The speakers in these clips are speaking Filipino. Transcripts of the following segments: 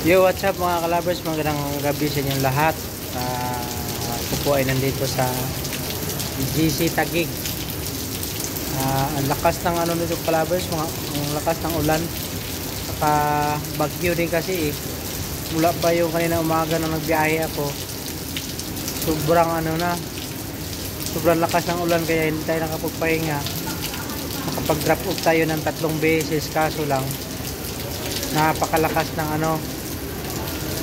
Yo, what's up mga kalabers, magandang gabi sa inyong lahat. Ako po ay nandito sa GC Taguig. Ang lakas ng ano nito kalabers, ang lakas ng ulan. Saka bagyo din kasi eh. Mula pa yung kanina umaga nang nagbiyahe ako. Sobrang lakas ng ulan kaya hindi tayo nakapagpahinga. Nakapag-drop off tayo ng 3 beses kaso lang napakalakas ng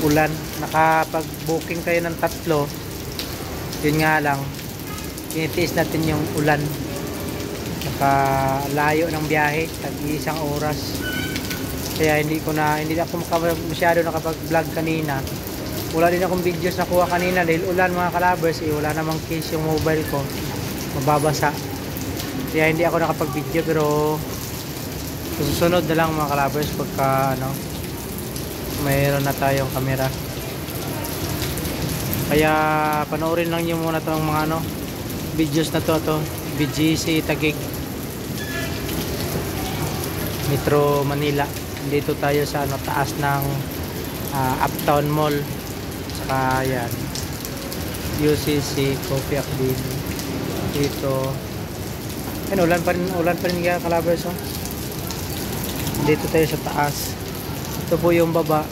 ulan. Nakapag-booking kayo ng 3, yun nga lang tinitiis natin yung ulan. Nakalayo ng biyahe, tag-iisang oras, kaya hindi ako masyado nakapag-vlog kanina. Wala din akong videos na kuha kanina dahil ulan mga kalabers wala namang case yung mobile ko, mababasa, kaya hindi ako nakapag-video. Pero susunod na lang mga kalabers pagka mayroon na tayong camera. Kaya panoorin lang nyo muna itong mga videos na to BGC Taguig, Metro Manila. Dito tayo sa taas ng Uptown Mall. Saka yan UCC Coffee Akdin dito. Ulan pa rin kalabers. Dito tayo sa taas. Ito po yung baba.